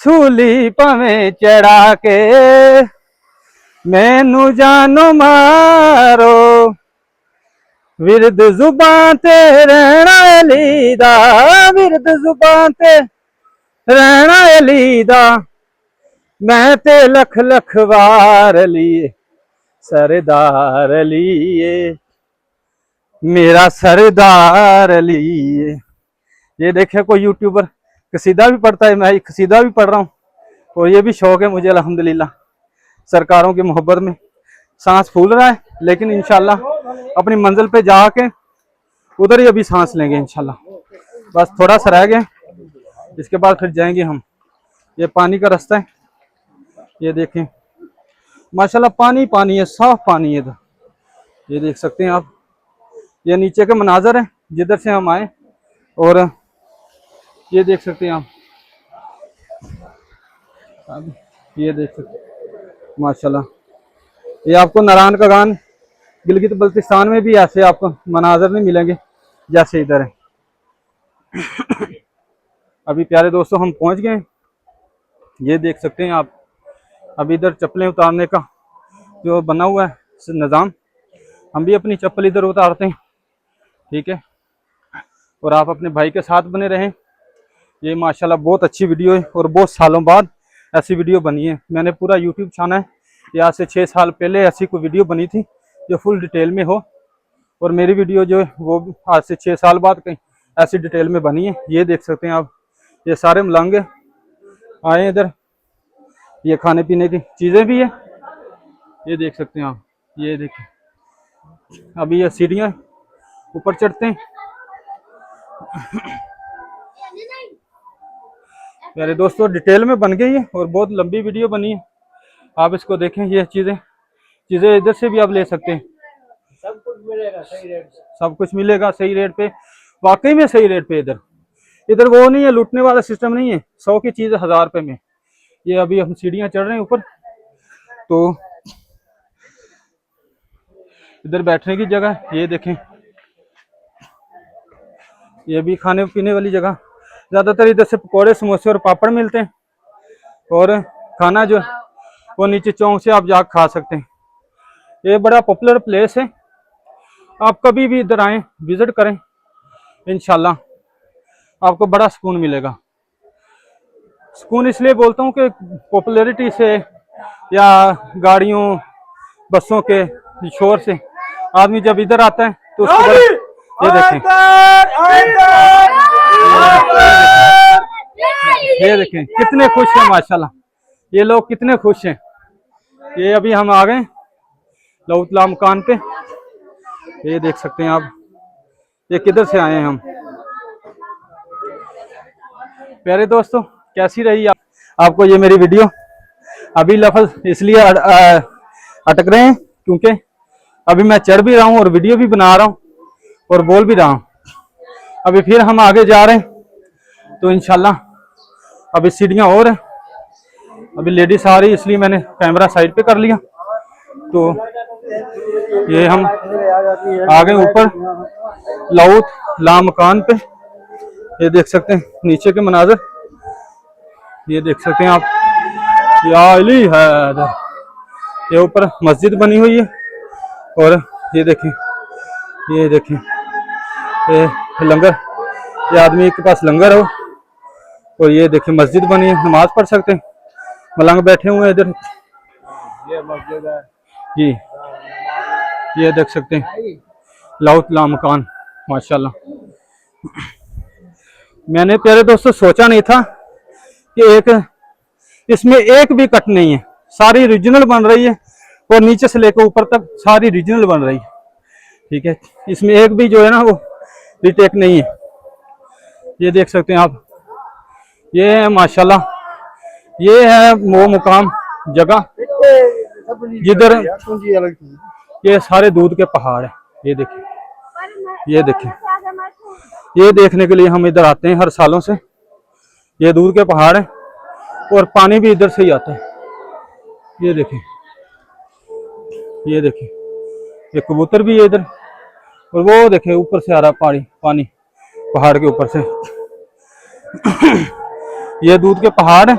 Speaker 1: सूली पवे चढ़ा के मैनू जानो मारो, विरद जुबान ते रहना अली दा, विरद जुबान ते रहना अली दा, मैं ते लख लख वार अली, सरदार अली मेरा सरदार अली। ये देखे कोई यूट्यूबर कसीदा भी पढ़ता है, मैं कसीदा भी पढ़ रहा हूँ और ये भी शौक है मुझे अल्हम्दुलिल्लाह। सरकारों की मोहब्बत में सांस फूल रहा है, लेकिन इंशाल्लाह अपनी मंजिल पे जाके उधर ही अभी सांस लेंगे इंशाल्लाह। बस थोड़ा सा रह गया, इसके बाद फिर जाएंगे हम। ये पानी का रास्ता है, ये देखें माशाल्लाह पानी पानी है, साफ पानी है इधर, ये देख सकते हैं आप। ये नीचे के मनाजर है जिधर से हम आए और ये देख सकते हैं आप, ये देख सकते हैं माशाल्लाह। ये आपको नारायण का गान गिलगित बल्तिस्तान में भी ऐसे आपको मनाजर नहीं मिलेंगे जैसे इधर है। अभी प्यारे दोस्तों हम पहुंच गए, ये देख सकते हैं आप। अभी इधर चप्पलें उतारने का जो बना हुआ है निज़ाम, हम भी अपनी चप्पल इधर उतारते हैं, ठीक है। और आप अपने भाई के साथ बने रहें। ये माशाल्लाह बहुत अच्छी वीडियो है और बहुत सालों बाद ऐसी वीडियो बनी है। मैंने पूरा यूट्यूब छाना है, या से 6 साल पहले ऐसी कोई वीडियो बनी थी जो फुल डिटेल में हो, और मेरी वीडियो जो है वो आज से 6 साल बाद कहीं ऐसी डिटेल में बनी है। ये देख सकते हैं आप, ये सारे मलंगे आए इधर, ये खाने पीने की चीज़ें भी है, ये देख सकते हैं आप। ये देखिए अभी ये सीढ़ियाँ ऊपर चढ़ते हैं। मेरे दोस्तों डिटेल में बन गई है और बहुत लंबी वीडियो बनी है, आप इसको देखें। ये चीज़ें इधर से भी आप ले सकते हैं, सब कुछ मिलेगा सही रेट से, सब कुछ मिलेगा सही रेट पे, वाकई में सही रेट पे। इधर वो नहीं है, लूटने वाला सिस्टम नहीं है। 100 की चीज़ 1000 रुपये में। ये अभी हम सीढ़ियाँ चढ़ रहे हैं ऊपर, तो इधर बैठने की जगह, ये देखें, ये भी खाने पीने वाली जगह। ज़्यादातर इधर से पकौड़े समोसे और पापड़ मिलते हैं, और खाना जो वो नीचे चौक से आप जाकर खा सकते हैं। ये बड़ा पॉपुलर प्लेस है, आप कभी भी इधर आएँ, विजिट करें, इंशाल्लाह आपको बड़ा सुकून मिलेगा। सुकून इसलिए बोलता हूँ कि पॉपुलैरिटी से या गाड़ियों बसों के शोर से आदमी जब इधर आता है तो उसको ये देखें कितने खुश हैं माशाल्लाह, ये लोग कितने खुश हैं। ये अभी हम आ गए लौतला मकान पे, ये देख सकते हैं आप। ये किधर से आए हैं हम। प्यारे दोस्तों कैसी रही आपको ये मेरी वीडियो। अभी लफ्ज इसलिए अटक रहे हैं क्योंकि अभी मैं चढ़ भी रहा हूँ और वीडियो भी बना रहा हूँ और बोल भी रहा हूँ। अभी फिर हम आगे जा रहे हैं तो इंशाल्लाह अभी सीढ़ियाँ और हैं। अभी लेडीज आ रही इसलिए मैंने कैमरा साइड पे कर लिया। तो ये हम आ गए ऊपर लौत ला मकान पे, ये देख सकते हैं नीचे के मनाजर, ये देख सकते हैं आप। या अली है इधर, ये ऊपर मस्जिद बनी हुई है और ये देखें, ये देखें, ये लंगर, ये आदमी के पास लंगर हो और ये देखें मस्जिद बनी है, नमाज पढ़ सकते हैं। मलंग बैठे हुए हैं इधर, ये मस्जिद है जी। ये देख सकते हैं लाउत ला मकान, माशाल्लाह। मैंने प्यारे दोस्तों सोचा नहीं था कि इसमें एक भी कट नहीं है, सारी रीजनल बन रही है और नीचे से लेकर ऊपर तक सारी रीजनल बन रही है। ठीक है, इसमें एक भी जो है ना वो रिटेक नहीं है। ये देख सकते हैं आप, ये है माशाल्लाह, ये है वो मुकाम जगह जिधर ये सारे दूध के पहाड़ है। ये देखिए, ये देखिए, ये देखने के लिए हम इधर आते हैं हर सालों से। ये दूध के पहाड़ है और पानी भी इधर से ही आता है। ये देखिए, ये देखिए, ये कबूतर भी है इधर और वो देखिए ऊपर से आ रहा पानी पहाड़ के ऊपर से। ये दूध के पहाड़ है।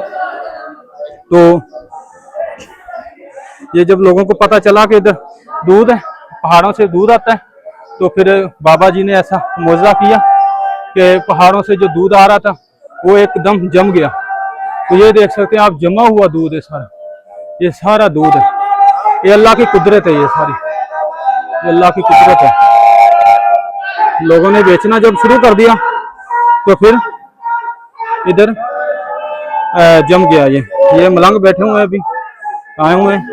Speaker 1: तो ये जब लोगों को पता चला कि इधर दूध है, पहाड़ों से दूध आता है, तो फिर बाबा जी ने ऐसा मुआवजा किया कि पहाड़ों से जो दूध आ रहा था वो एकदम जम गया। तो ये देख सकते हैं आप, जमा हुआ दूध है सारा, ये सारा दूध है। ये अल्लाह की कुदरत है, ये सारी ये अल्लाह की कुदरत है। लोगों ने बेचना जब शुरू कर दिया तो फिर इधर जम गया। ये मलंग बैठे हुए हैं, अभी आए हुए हैं।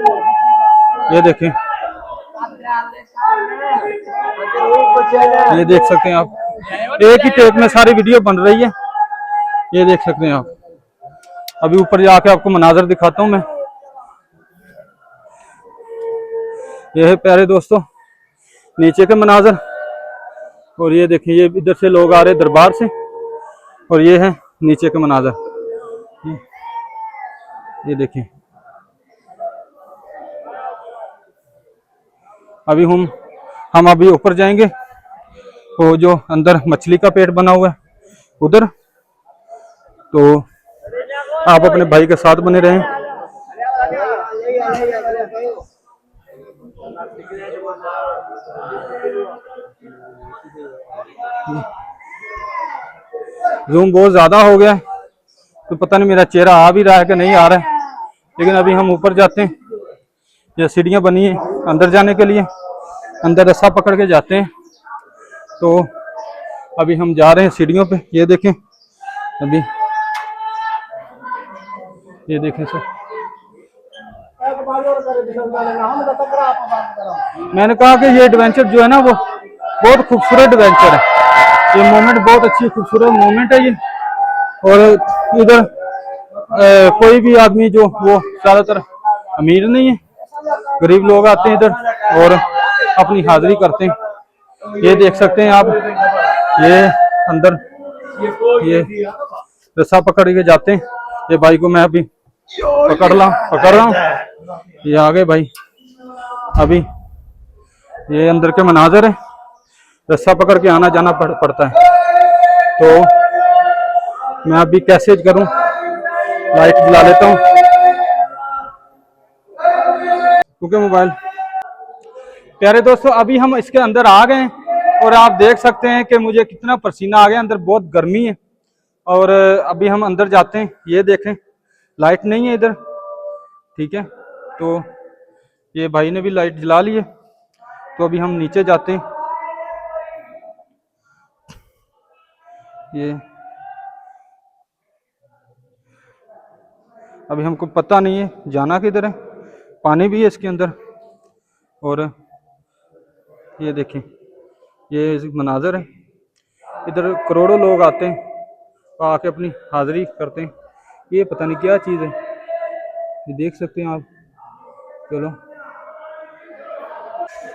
Speaker 1: ये देखें, ये देख सकते हैं आप, एक ही टेक में सारी वीडियो बन रही है। ये देख सकते हैं आप। अभी ऊपर जाके आपको मनाजर दिखाता हूं मैं। ये है प्यारे दोस्तों नीचे के मनाजर, और ये देखिए, ये इधर से लोग आ रहे दरबार से, और ये है नीचे के मनाजर। ये देखिए, अभी हम अभी ऊपर जाएंगे, तो जो अंदर मछली का पेट बना हुआ है उधर। तो आप अपने भाई के साथ बने रहें। जूम बहुत ज्यादा हो गया है, तो पता नहीं मेरा चेहरा आ भी रहा है कि नहीं आ रहा है। लेकिन अभी हम ऊपर जाते हैं, ये सीढ़ियां बनी है अंदर जाने के लिए, अंदर रस्सा पकड़ के जाते हैं। तो अभी हम जा रहे हैं सीढ़ियों पे। ये देखें, अभी ये देखें सर, मैंने कहा कि ये एडवेंचर जो है ना वो बहुत खूबसूरत एडवेंचर है। ये मोमेंट बहुत अच्छी खूबसूरत मोमेंट है ये। और इधर कोई भी आदमी जो वो ज्यादातर अमीर नहीं है, गरीब लोग आते हैं इधर और अपनी हाजिरी करते हैं। ये देख सकते हैं आप, ये अंदर ये रस्सा पकड़ के जाते हैं। ये भाई को मैं अभी पकड़ रहा हूँ, ये आ गए भाई। अभी ये अंदर के मनाजर है, रस्सा पकड़ के आना जाना पड़ता है। तो मैं अभी कैसे करूं, लाइट जला लेता हूं क्योंकि मोबाइल। प्यारे दोस्तों अभी हम इसके अंदर आ गए और आप देख सकते हैं कि मुझे कितना पसीना आ गया, अंदर बहुत गर्मी है। और अभी हम अंदर जाते हैं। ये देखें, लाइट नहीं है इधर, ठीक है। तो ये भाई ने भी लाइट जला ली है। तो अभी हम नीचे जाते हैं। ये अभी हमको पता नहीं है जाना किधर है, पानी भी है इसके अंदर। और ये देखें, ये मनाजर है, इधर करोड़ों लोग आते हैं, आके अपनी हाजिरी करते हैं। ये पता नहीं क्या चीज़ है, ये देख सकते हैं आप। चलो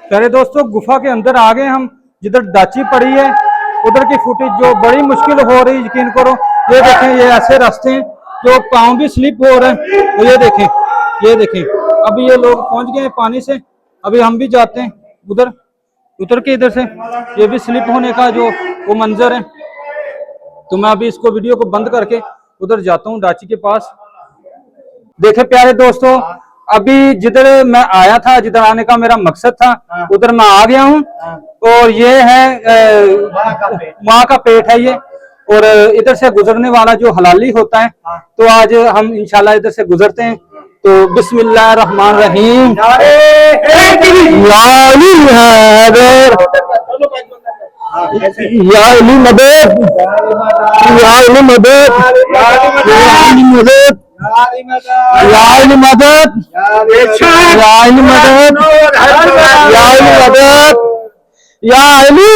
Speaker 1: प्यारे दोस्तों, गुफा के अंदर आ गए हम, जिधर दाची पड़ी है उधर की फुटेज जो बड़ी मुश्किल हो रही, यकीन करो। ये देखें, ये ऐसे रास्ते हैं जो पाँव भी स्लिप हो रहे हैं। तो ये देखें, ये देखें, अभी ये लोग पहुंच गए हैं पानी से। अभी हम भी जाते हैं उधर के इधर से, ये भी स्लिप होने का जो वो मंजर है। तो मैं अभी इसको वीडियो को बंद करके उधर जाता हूँ डाची के पास। देखे प्यारे दोस्तों, अभी जिधर मैं आया था, जिधर आने का मेरा मकसद था, उधर मैं आ गया हूँ। और ये है माँ का पेट है ये, और इधर से गुजरने वाला जो हलाली होता है, तो आज हम इंशाल्लाह इधर से गुजरते हैं। तो बिस्मिल्लाह रहमान रहीम। या अली मदद, या अली मदद, या अली मदद, या अली मदद, या अली मदद, या अली मदद, या अली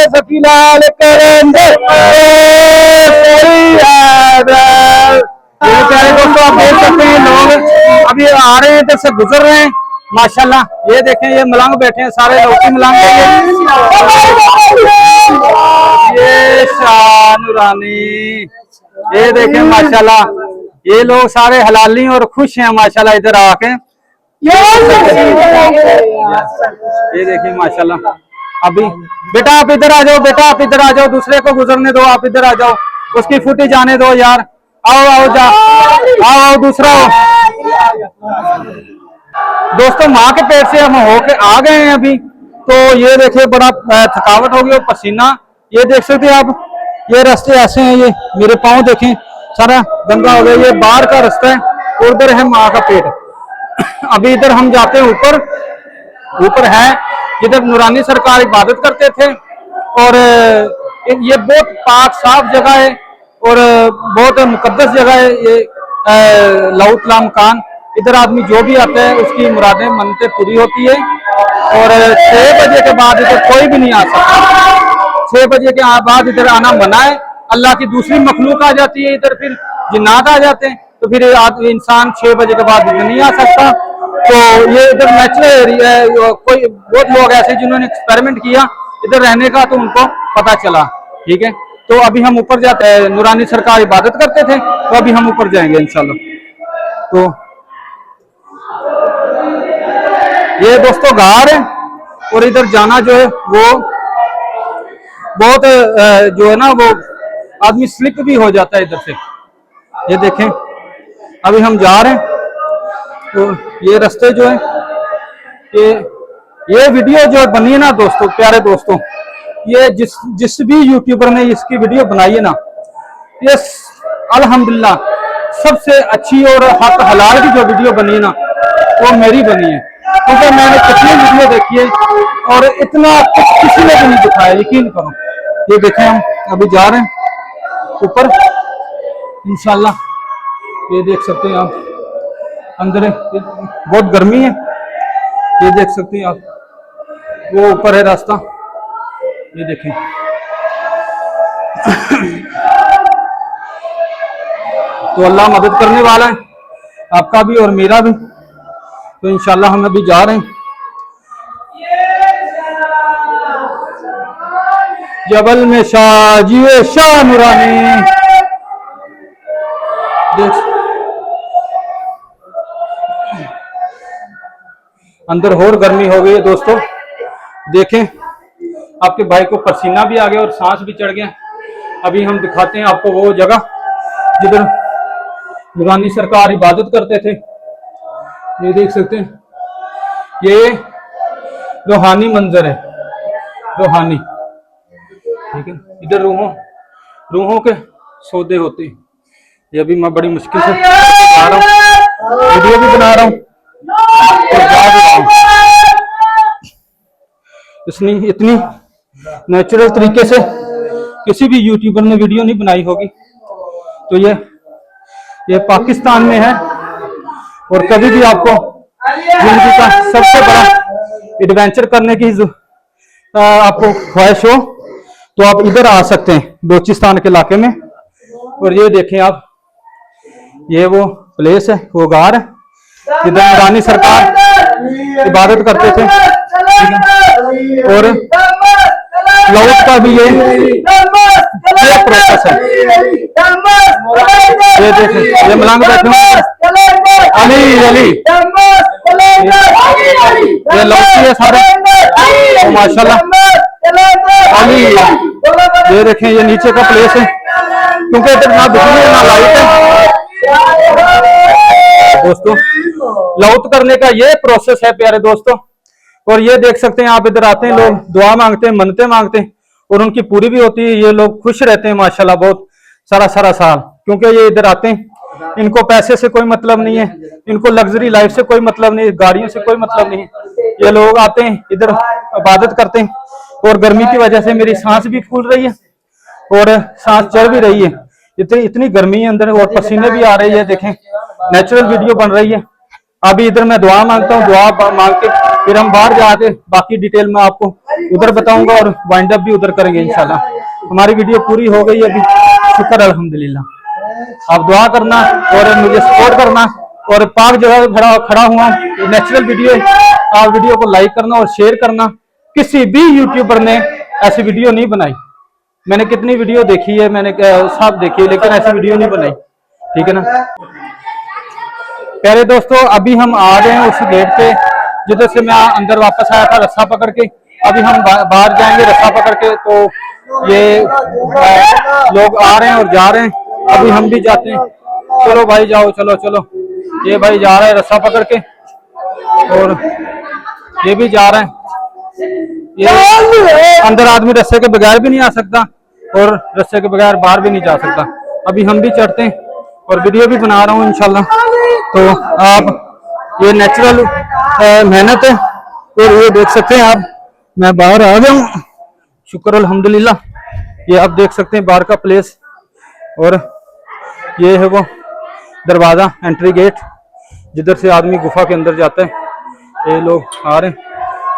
Speaker 1: सकीलाल करेंगे। प्यारे दोस्तों, आप देख सकते हैं लोग अभी आ रहे हैं, इधर से गुजर रहे हैं माशाल्लाह। ये देखें, ये मलंग बैठे हैं, सारे लौकी मलंग हैं। ये शानुरानी, ये देखें माशाल्लाह, ये लोग सारे हलाली और खुश हैं माशाल्लाह इधर आके। ये देखिए माशाल्लाह। अभी बेटा आप इधर आ जाओ, बेटा आप इधर आ जाओ, दूसरे को गुजरने दो, आप इधर आ जाओ, उसकी फुटेज आने दो यार। आओ आओ जा, आओ आओ, दूसरा हो। दोस्तों माँ के पेट से हम होके आ गए हैं अभी। तो ये देखिए बड़ा थकावट हो गई और पसीना, ये देख सकते हैं आप, ये रास्ते ऐसे हैं, ये मेरे पाँव देखें सारा गंदा हो गया। ये बाहर का रास्ता है और उधर है माँ का पेट। अभी इधर हम जाते हैं ऊपर, ऊपर है जिधर नूरानी सरकार इबादत करते थे। और ये बहुत पाक साफ जगह है और बहुत मुकद्दस जगह है ये लौतला मकान। इधर आदमी जो भी आता है उसकी मुरादें मन्नतें पूरी होती है। और 6 बजे के बाद इधर कोई भी नहीं आ सकता। 6 बजे के बाद इधर आना मना है। अल्लाह की दूसरी मखलूक आ जाती है इधर, फिर जिन्नात आ जाते हैं, तो फिर इंसान 6 बजे के बाद इधर नहीं आ सकता। तो ये इधर नेचुरल एरिया है। कोई बहुत लोग ऐसे जिन्होंने एक्सपेरिमेंट किया इधर रहने का, तो उनको पता चला। ठीक है, तो अभी हम ऊपर जाते हैं। नूरानी सरकार इबादत करते थे, तो अभी हम ऊपर जाएंगे इंशाल्लाह। तो ये दोस्तों गार है, और इधर जाना जो है वो बहुत जो है ना, वो आदमी स्लिप भी हो जाता है इधर से। ये देखें अभी हम जा रहे हैं। तो ये रास्ते जो है, ये वीडियो जो बनी है ना दोस्तों, प्यारे दोस्तों, ये जिस भी यूट्यूबर ने इसकी वीडियो बनाई है ना, ये अल्हम्दुलिल्लाह सबसे अच्छी और हक हलाल की जो वीडियो बनी है ना, वो मेरी बनी है। क्योंकि मैंने कितनी वीडियो देखी है और इतना कुछ किसी ने भी नहीं दिखाया, यकीन करो। ये देखें हम अभी जा रहे हैं ऊपर इंशाल्लाह। ये देख सकते हैं आप, अंदर बहुत गर्मी है, ये देख सकते हैं आप, वो ऊपर है रास्ता, ये देखें। तो अल्लाह मदद करने वाला है, आपका भी और मेरा भी। तो इंशाल्लाह हम अभी जा रहे हैं। जबल में शाह शाह नूरानी। अंदर और गर्मी हो गई है दोस्तों। देखें आपके भाई को पसीना भी आ गया और सांस भी चढ़ गया। अभी हम दिखाते हैं आपको वो जगह जिधर नूरानी सरकार इबादत करते थे। ये देख सकते हैं, ये रूहानी मंजर है, रूहानी। ठीक है, इधर रूहों के सौदे होते हैं। ये अभी मैं बड़ी मुश्किल से बना रहा हूँ, वीडियो भी बना रहा हूँ और जा भी रहा हूँ। इतनी नेचुरल तरीके से किसी भी यूट्यूबर ने वीडियो नहीं बनाई होगी। तो ये पाकिस्तान में है, और कभी भी आपको जिंदगी का सबसे बड़ा एडवेंचर करने की आपको ख्वाहिश हो तो आप इधर आ सकते हैं, बलोचिस्तान के इलाके में। और ये देखें आप, ये वो प्लेस है, वो गार है जिधर नूरानी सरकार इबादत करते थे। और लौट का भी ये प्रोसेस है। ये देखें, ये मलंग बैठे अली अली, ये लौटी है सारे, माशाल्लाह अली। ये देखें, ये नीचे का प्लेस है क्योंकि इधर ना बिजली है ना लाइट है दोस्तों। लाउत करने का ये प्रोसेस है प्यारे दोस्तों। और ये देख सकते हैं आप, इधर आते हैं लोग, दुआ मांगते हैं, मन्नतें मांगते हैं और उनकी पूरी भी होती है। ये लोग खुश रहते हैं माशाल्लाह बहुत सारा सारा साल, क्योंकि ये इधर आते हैं। इनको पैसे से कोई मतलब नहीं है, इनको लग्जरी लाइफ से कोई मतलब नहीं है, गाड़ियों से कोई मतलब नहीं है। ये लोग आते हैं इधर, इबादत करते हैं। और गर्मी की वजह से मेरी सांस भी फूल रही है और सांस चढ़ भी रही है, इतनी इतनी गर्मी है अंदर और पसीने भी आ रही है। देखें, नेचुरल वीडियो बन रही है। अभी इधर मैं दुआ मांगता हूँ, दुआ मांग के फिर हम बाहर जाके बाकी डिटेल में आपको उधर बताऊंगा और वाइंड अप भी उधर करेंगे इंशाल्लाह। हमारी वीडियो पूरी हो गई अभी, शुक्र अल्हम्दुलिल्लाह। आप दुआ करना और मुझे सपोर्ट करना। और पाक जगह खड़ा हुआ, नेचुरल वीडियो है, आप वीडियो को लाइक करना और शेयर करना। किसी भी यूट्यूबर ने ऐसी वीडियो नहीं बनाई। मैंने कितनी वीडियो देखी है, मैंने सब देखी है, लेकिन ऐसी वीडियो नहीं बनाई, ठीक है ना प्यारे दोस्तों। अभी हम आ गए हैं उस गेट पे जिधर से मैं अंदर वापस आया था रस्सा पकड़ के। अभी हम बाहर जाएंगे रस्सा पकड़ के, तो ये लोग आ रहे हैं और जा रहे हैं, अभी हम भी जाते हैं। चलो भाई जाओ, चलो चलो। ये भाई जा रहा है रस्सा पकड़ के और ये भी जा रहा है। ये अंदर आदमी रस्से के बगैर भी नहीं आ सकता और रस्से के बगैर बाहर भी नहीं जा सकता। अभी हम भी चढ़ते हैं और वीडियो भी बना रहा हूँ इंशाल्लाह। तो आप, ये नेचुरल मेहनत है और ये देख सकते हैं आप, मैं बाहर आ गया हूँ, शुक्र अल्हम्दुलिल्लाह। ये आप देख सकते हैं बाहर का प्लेस और ये है वो दरवाजा, एंट्री गेट, जिधर से आदमी गुफा के अंदर जाता है। ये लोग आ रहे हैं,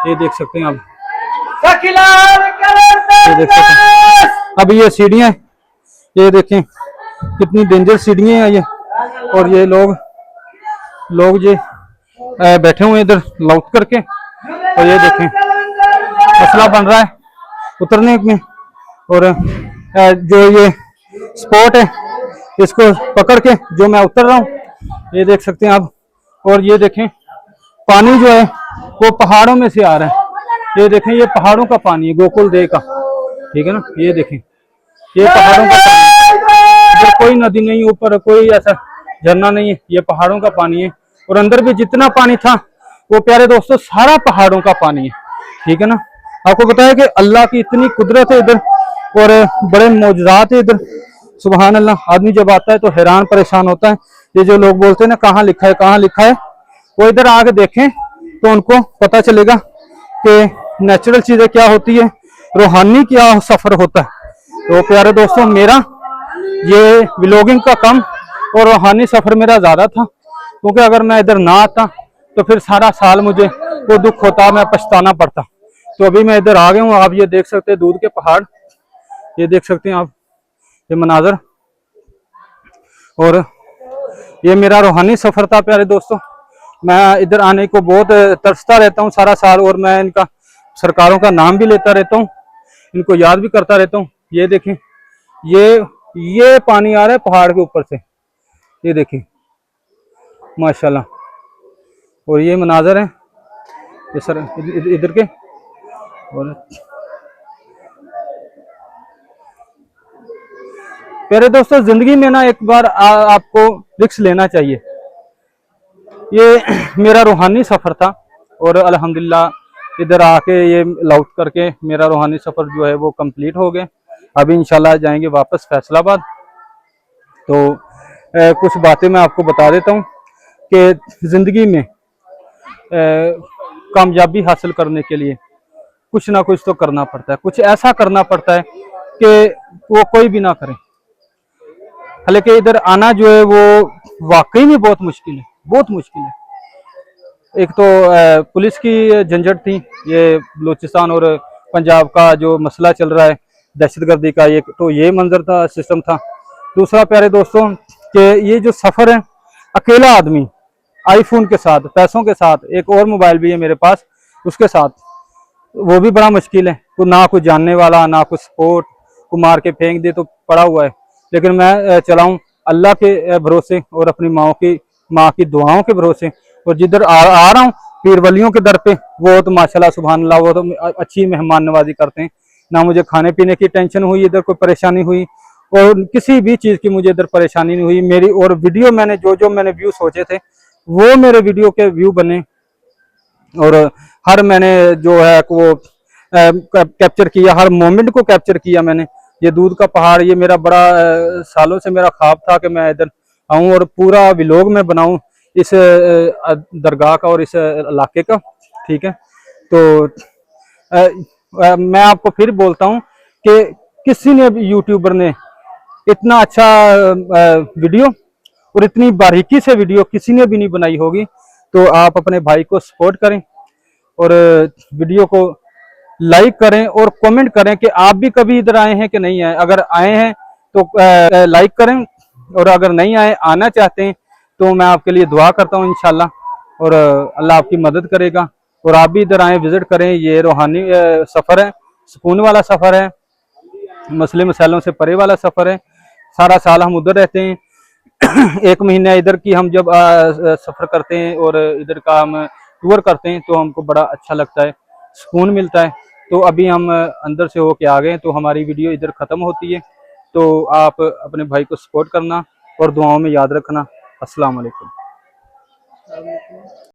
Speaker 1: ये देख सकते हैं आप, ये देख सकते हैं। अब ये सीढ़ियाँ, ये देखें कितनी डेंजर सीढ़ियाँ हैं ये। और ये लोग ये बैठे हुए इधर लाउट करके। और ये देखें मसला बन रहा है उतरने में। और जो ये स्पॉट है इसको पकड़ के जो मैं उतर रहा हूँ, ये देख सकते हैं आप। और ये देखें पानी जो है वो पहाड़ों में से आ रहा है। ये देखें, ये पहाड़ों का पानी है, गोकुल देह का, ठीक है ना। ये देखें, ये पहाड़ों का पानी है, कोई नदी नहीं, ऊपर कोई ऐसा झरना नहीं है, ये पहाड़ों का पानी है। और अंदर भी जितना पानी था वो प्यारे दोस्तों सारा पहाड़ों का पानी है, ठीक है ना। आपको बताया कि अल्लाह की इतनी कुदरत है इधर और बड़े मौजूदात है इधर, सुभान अल्लाह। आदमी जब आता है तो हैरान परेशान होता है। ये जो लोग बोलते हैं ना कहाँ लिखा है कहाँ लिखा है, वो इधर आके देखें तो उनको पता चलेगा कि नेचुरल चीजें क्या होती है, रूहानी क्या सफर होता है। तो प्यारे दोस्तों, मेरा ये व्लॉगिंग का कम और रूहानी सफर मेरा ज्यादा था, क्योंकि अगर मैं इधर ना आता तो फिर सारा साल मुझे वो दुख होता, मैं पछताना पड़ता। तो अभी मैं इधर आ गया हूँ। आप ये देख सकते हैं दूध के पहाड़, ये देख सकते हैं आप, ये मनाजर। और ये मेरा रूहानी सफर था प्यारे दोस्तों। मैं इधर आने को बहुत तरसता रहता हूँ सारा साल, और मैं इनका सरकारों का नाम भी लेता रहता हूँ, इनको याद भी करता रहता हूँ। ये देखें, ये पानी आ रहा है पहाड़ के ऊपर से, ये देखें माशाल्लाह। और ये मनाजर है ये सर इधर के। और प्यारे दोस्तों, जिंदगी में ना एक बार आपको रिस्क लेना चाहिए। ये मेरा रूहानी सफर था और अल्हम्दुलिल्लाह इधर आके ये लाउट करके मेरा रूहानी सफर जो है वो कंप्लीट हो गए। अभी इंशाल्लाह जाएंगे वापस फैसलाबाद। तो कुछ बातें मैं आपको बता देता हूँ कि जिंदगी में कामयाबी हासिल करने के लिए कुछ ना कुछ तो करना पड़ता है, कुछ ऐसा करना पड़ता है कि वो कोई भी ना करे। हालांकि इधर आना जो है वो वाकई में बहुत मुश्किल है, बहुत मुश्किल है। एक तो पुलिस की झंझट थी, ये बलूचिस्तान और पंजाब का जो मसला चल रहा है दहशतगर्दी का, एक तो ये मंजर था, सिस्टम था। दूसरा प्यारे दोस्तों कि ये जो सफर है, अकेला आदमी आईफोन के साथ, पैसों के साथ, एक और मोबाइल भी है मेरे पास उसके साथ, वो भी बड़ा मुश्किल है। तो ना कुछ जानने वाला, ना कुछ सपोर्ट, को मार के फेंक दे तो पड़ा हुआ है। लेकिन मैं चलाऊं अल्लाह के भरोसे और अपनी माँ की दुआओं के भरोसे। और जिधर आ रहा हूँ पीर वलियों के दर पे, वो तो माशाल्लाह सुभान अल्लाह, वो तो अच्छी मेहमान नवाजी करते हैं। ना मुझे खाने पीने की टेंशन हुई, इधर कोई परेशानी हुई, और किसी भी चीज़ की मुझे इधर परेशानी नहीं हुई मेरी। और वीडियो मैंने जो मैंने व्यू सोचे थे वो मेरे वीडियो के व्यू बने, और हर मैंने जो है वो कैप्चर किया, हर मोमेंट को कैप्चर किया मैंने। ये दूध का पहाड़, ये मेरा बड़ा सालों से मेरा ख्वाब था कि मैं इधर आऊँ और पूरा व्लॉग में बनाऊं इस दरगाह का और इस इलाके का। ठीक है, तो मैं आपको फिर बोलता हूँ कि किसी ने भी यूट्यूबर ने इतना अच्छा वीडियो और इतनी बारीकी से वीडियो किसी ने भी नहीं बनाई होगी। तो आप अपने भाई को सपोर्ट करें और वीडियो को लाइक करें और कमेंट करें कि आप भी कभी इधर आए हैं कि नहीं आए। अगर आए हैं तो लाइक करें, और अगर नहीं आए, आना चाहते हैं, तो मैं आपके लिए दुआ करता हूँ इंशाल्लाह, और अल्लाह आपकी मदद करेगा। और आप भी इधर आए, विजिट करें। ये रूहानी सफ़र है, सुकून वाला सफ़र है, मसले मसालों से परे वाला सफ़र है। सारा साल हम उधर रहते हैं, 1 महीना इधर की हम जब सफ़र करते हैं और इधर का हम टूर करते हैं तो हमको बड़ा अच्छा लगता है, सुकून मिलता है। तो अभी हम अंदर से होके आ गए, तो हमारी वीडियो इधर ख़त्म होती है। तो आप अपने भाई को सपोर्ट करना और दुआओं में याद रखना। अस्सलाम वालेकुम।